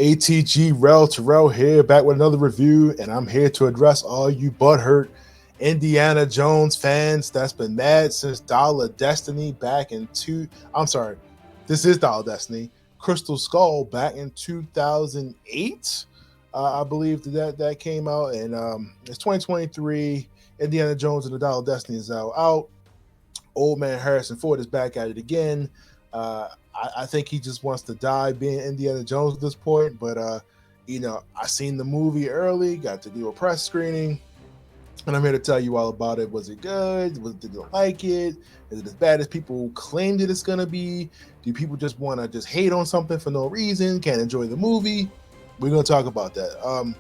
ATG Rel Terrell here, back with another review, and I'm here to address all you butthurt Indiana Jones fans that's been mad since Dial of Destiny back in two. I'm sorry, this is Dial of Destiny. Crystal Skull back in 2008, I believe that came out, and it's 2023. Indiana Jones and the Dial of Destiny is out. Old man Harrison Ford is back at it again. I think he just wants to die being Indiana Jones at this point. But I seen the movie early, got to do a press screening, and I'm here to tell you all about it. Was it good? Did you like it? Is it as bad as people claimed it it's gonna be? Do people just want to just hate on something for no reason? Can't enjoy the movie? We're gonna talk about that.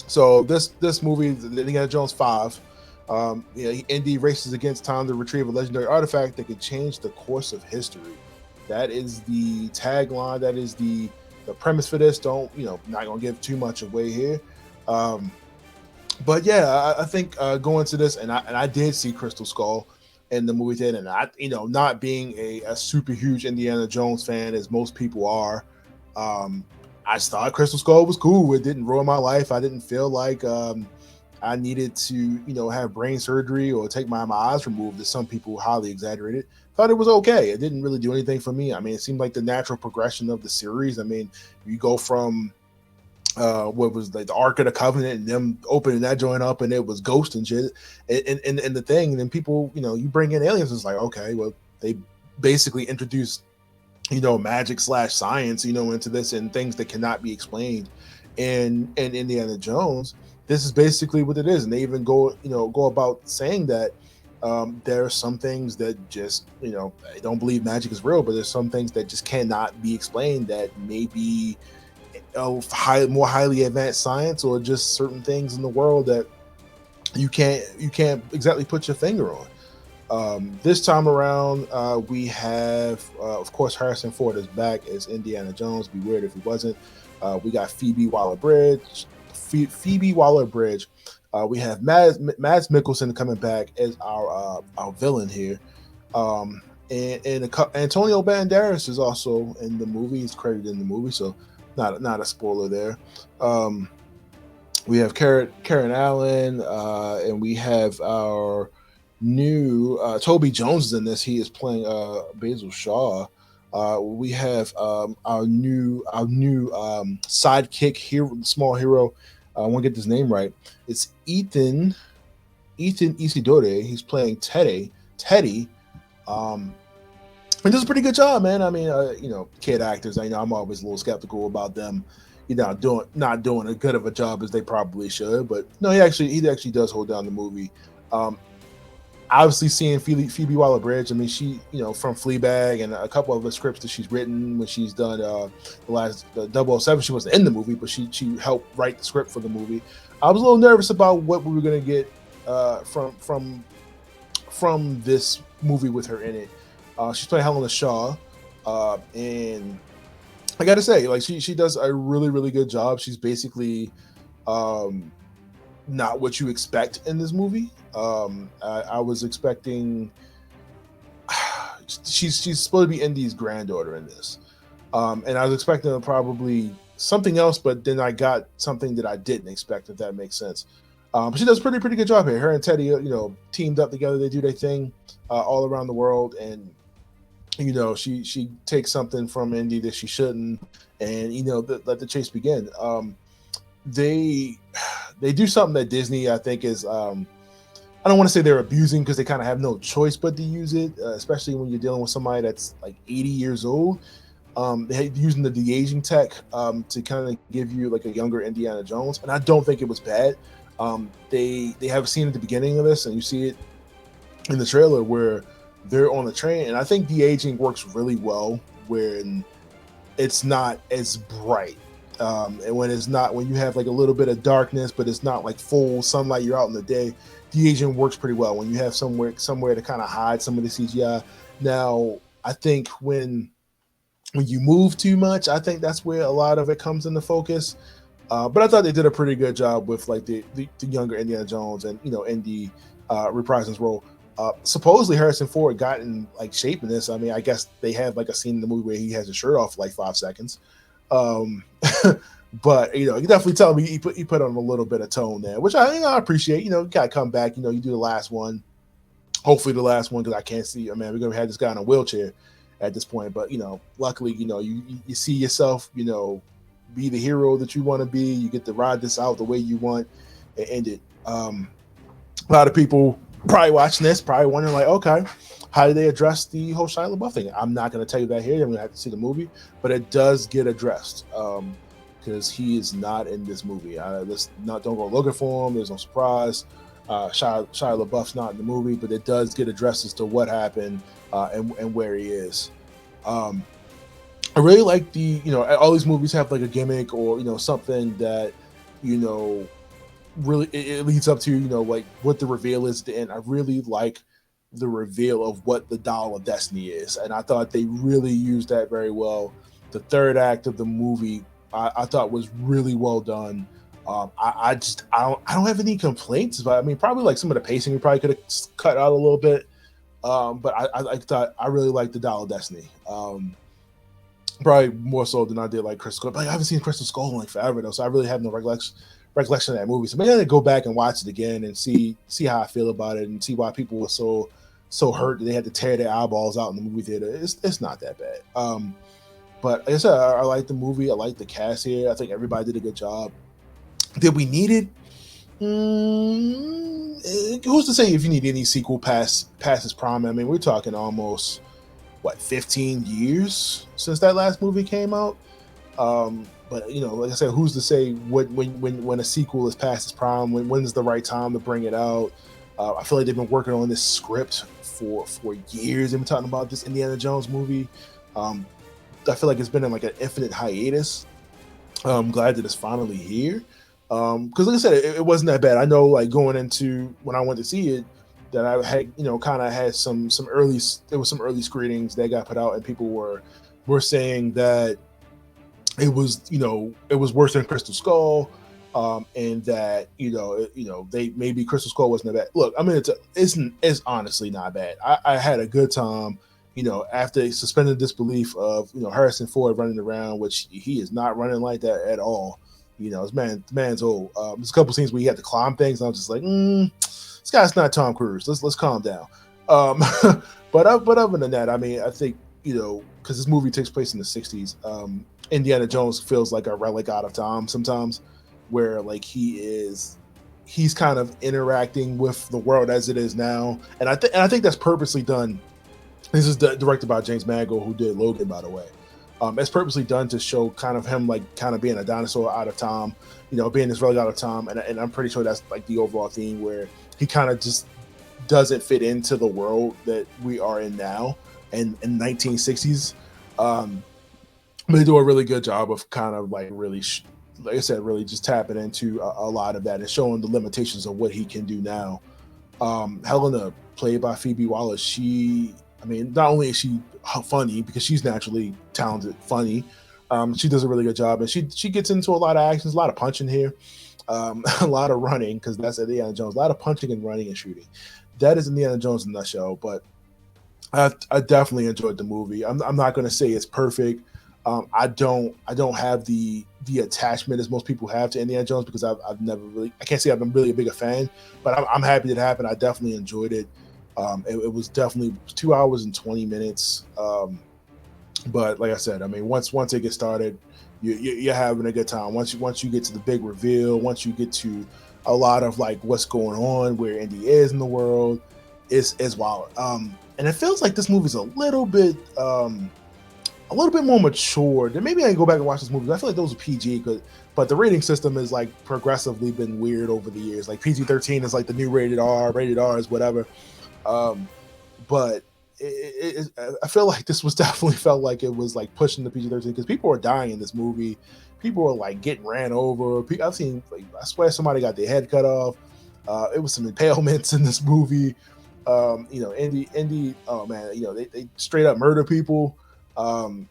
So this movie, the Indiana Jones 5. Indy races against time to retrieve a legendary artifact that could change the course of history. That is the tagline. That is the premise for this. Don't not gonna give too much away here. But yeah, I think going to this, and I did see Crystal Skull in the movie theater, and I not being a super huge Indiana Jones fan as most people are, I thought Crystal Skull was cool. It didn't ruin my life. I didn't feel like I needed to, have brain surgery or take my eyes removed, as some people highly exaggerated. Thought it was okay. It didn't really do anything for me. I mean, it seemed like the natural progression of the series. I mean, you go from what was like the Ark of the Covenant and them opening that joint up, and it was Ghost and shit, and the thing. And then people, you bring in aliens. It's like, okay, well, they basically introduced, magic / science, into this, and things that cannot be explained in Indiana Jones. This is basically what it is, and they even go about saying that there are some things that just, I don't believe magic is real, but there's some things that just cannot be explained that may be more highly advanced science, or just certain things in the world that you can't exactly put your finger on. This time around, we have, of course, Harrison Ford is back as Indiana Jones. Be weird if he wasn't. We got Phoebe Waller-Bridge. We have Mads Mikkelsen coming back as our villain here, and Antonio Banderas is also in the movie. He's credited in the movie, so not a spoiler there. We have Karen Allen, and we have our new Toby Jones is in this. He is playing Basil Shaw. We have our new sidekick hero, small hero. I want to get this name right. It's Ethan Isidore. He's playing Teddy. And does a pretty good job, man. I mean, kid actors. I'm always a little skeptical about them, not doing as good of a job as they probably should. But no, he actually does hold down the movie. Obviously, seeing Phoebe Waller-Bridge. I mean, she, from Fleabag and a couple of the scripts that she's written when she's done the 007. She wasn't in the movie, but she helped write the script for the movie. I was a little nervous about what we were going to get from this movie with her in it. She's playing Helena Shaw, and I got to say, like, she does a really, really good job. She's basically not what you expect in this movie. I was expecting she's supposed to be Indy's granddaughter in this, and I was expecting probably something else, but then I got something that I didn't expect, if that makes sense. But she does a pretty good job here. Her and Teddy, teamed up together. They do their thing all around the world, and she takes something from Indy that she shouldn't, and let the chase begin. They do something that Disney, I think, is I don't want to say they're abusing, because they kind of have no choice but to use it, especially when you're dealing with somebody that's like 80 years old. They're using the de-aging tech to kind of give you like a younger Indiana Jones, and I don't think it was bad. They have a scene at the beginning of this, and you see it in the trailer where they're on the train, and I think de-aging works really well when it's not as bright. And when you have like a little bit of darkness, but it's not like full sunlight, you're out in the day, de-aging works pretty well when you have somewhere to kind of hide some of the CGI. Now, I think when you move too much, I think that's where a lot of it comes into focus. But I thought they did a pretty good job with like the younger Indiana Jones, and Indy reprising his role. Supposedly Harrison Ford got in like shape in this. I mean, I guess they have like a scene in the movie where he has his shirt off for like 5 seconds. Um, but you can definitely tell me he put on a little bit of tone there, which I appreciate. You gotta come back. You do the last one, hopefully the last one, because I can't see. Man, we're gonna have this guy in a wheelchair at this point. But luckily, you see yourself, be the hero that you want to be. You get to ride this out the way you want and end it. A lot of people probably watching this, probably wondering like, okay, how did they address the whole Shia LaBeouf thing? I'm not going to tell you that here. I'm going to have to see the movie, but it does get addressed because he is not in this movie. Don't go looking for him. There's no surprise. Shia LaBeouf's not in the movie, but it does get addressed as to what happened and where he is. I really like all these movies have like a gimmick or something that really it leads up to like what the reveal is at the end. I really like the reveal of what the Doll of Destiny is, and I thought they really used that very well. The third act of the movie I thought was really well done. I don't have any complaints, but I mean probably like some of the pacing we probably could have cut out a little bit. But I thought I really liked the Doll of Destiny. Probably more so than I did like Crystal Skull. But I haven't seen Crystal Skull in like forever though, so I really have no recollection of that movie. So maybe I gotta go back and watch it again and see how I feel about it and see why people were so hurt that they had to tear their eyeballs out in the movie theater. It's not that bad. But like I said, I like the movie. I like the cast here. I think everybody did a good job. Did we need it? Who's to say if you need any sequel past its prime? I mean, we're talking almost 15 years since that last movie came out. But like I said, who's to say when a sequel is past its prime? When's the right time to bring it out? I feel like they've been working on this script for years. They've been talking about this Indiana Jones movie. I feel like it's been in like an infinite hiatus. I'm glad that it's finally here. Because like I said, it wasn't that bad. I know like going into when I went to see it, that I had kind of had some early screenings that got put out, and people were saying that it was worse than Crystal Skull, and that they maybe Crystal Skull wasn't that bad. Look, I mean it's honestly not bad. I had a good time. After suspended disbelief of Harrison Ford running around, which he is not running like that at all. The man's old. There's a couple scenes where he had to climb things, and I was just like, this guy's not Tom Cruise. Let's calm down. But other than that, I mean, I think because this movie takes place in the '60s, Indiana Jones feels like a relic out of time sometimes, where like he's kind of interacting with the world as it is now, and I think that's purposely done. This is directed by James Mangold, who did Logan, by the way. It's purposely done to show kind of him like kind of being a dinosaur out of time, being this relic out of time, and I'm pretty sure that's like the overall theme where he kind of just doesn't fit into the world that we are in now and in 1960s. They do a really good job of kind of like really, like I said, really just tapping into a lot of that and showing the limitations of what he can do now. Helena, played by Phoebe Waller, not only is she funny because she's naturally talented, funny, she does a really good job, and she gets into a lot of actions, a lot of punching here, a lot of running because that's Indiana Jones, a lot of punching and running and shooting. That is Indiana Jones in a nutshell. But I definitely enjoyed the movie. I'm not going to say it's perfect. I don't have the attachment as most people have to Indiana Jones because I've never really, I can't say I've been really a big a fan, but I'm happy it happened. I definitely enjoyed it. It was definitely 2 hours and 20 minutes. But like I said, I mean, once it gets started, you're having a good time. Once you get to the big reveal, once you get to a lot of like what's going on, where Indy is in the world, it's wild. And it feels like this movie's a little bit more mature. Maybe I can go back and watch this movie. I feel like those are PG, but the rating system is like progressively been weird over the years. Like PG-13 is like the new rated R. Rated R is whatever. But I feel like this was definitely felt like it was like pushing the PG-13 because people are dying in this movie. People are like getting ran over. I've seen, like, I swear somebody got their head cut off. It was some impalements in this movie. Indy, oh man, they straight up murder people. And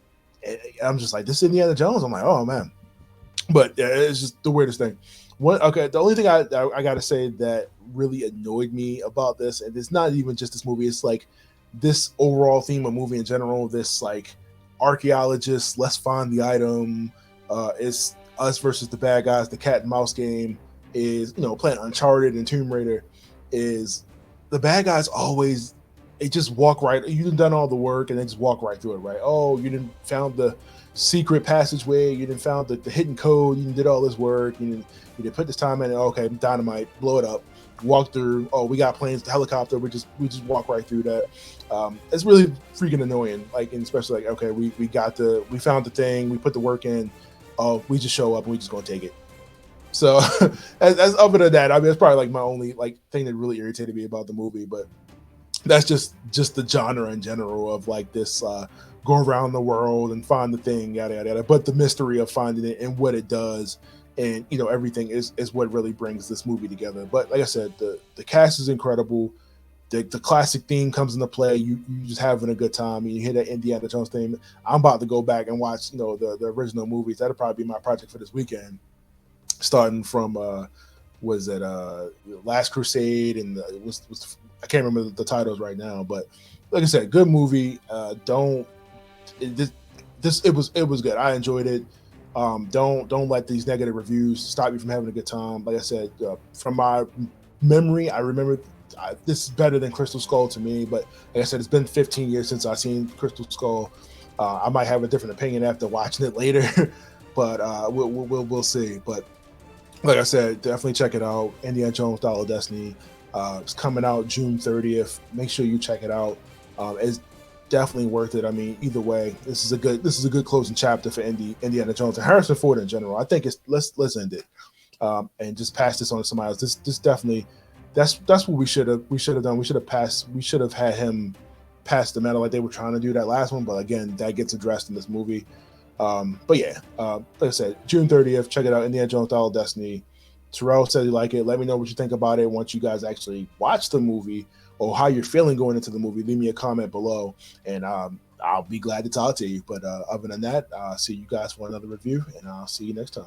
I'm just like, this is Indiana Jones. I'm like, oh man. But it's just the weirdest thing. The only thing I got to say that really annoyed me about this, and it's not even just this movie, it's like this overall theme of movie in general, this like archaeologist, let's find the item, It's us versus the bad guys. The cat and mouse game is, playing Uncharted and Tomb Raider is the bad guys always, they just walk right. You done all the work and they just walk right through it, right? Oh, you didn't found the secret passageway. You didn't found the hidden code. You did all this work. You did put this time in. Okay, dynamite, blow it up. Walk through. Oh, we got planes, the helicopter. We just walk right through that. It's really freaking annoying. Like, and especially like, okay, we found the thing. We put the work in. Oh, we just show up and we just gonna take it. So as other than that, I mean, it's probably like my only like thing that really irritated me about the movie. But that's just the genre in general of like this go around the world and find the thing, yada yada yada. But the mystery of finding it and what it does, and everything is what really brings this movie together. But like I said, the cast is incredible. The classic theme comes into play. You just having a good time. You hear that Indiana Jones theme. I'm about to go back and watch the original movies. That'll probably be my project for this weekend, starting from was it Last Crusade and was I can't remember the titles right now, but like I said, good movie. Don't it, this it was good. I enjoyed it. Don't let these negative reviews stop you from having a good time. Like I said, from my memory, I remember this is better than Crystal Skull to me. But like I said, it's been 15 years since I've seen Crystal Skull. I might have a different opinion after watching it later, but we'll see. But like I said, definitely check it out. Indiana Jones: Dial of Destiny. It's coming out June 30th. Make sure you check it out. It's definitely worth it. I mean, either way, this is a good closing chapter for Indiana Jones and Harrison Ford in general. I think let's end it and just pass this on to somebody else. This definitely that's what we should have done. We should have had him pass the medal like they were trying to do that last one. But again, that gets addressed in this movie. But yeah, like I said, June 30th, check it out. Indiana Jones: Dial of Destiny. Terrell said you like it. Let me know what you think about it once you guys actually watch the movie, or how you're feeling going into the movie. Leave me a comment below, and I'll be glad to talk to you. But other than that, see you guys for another review, and I'll see you next time.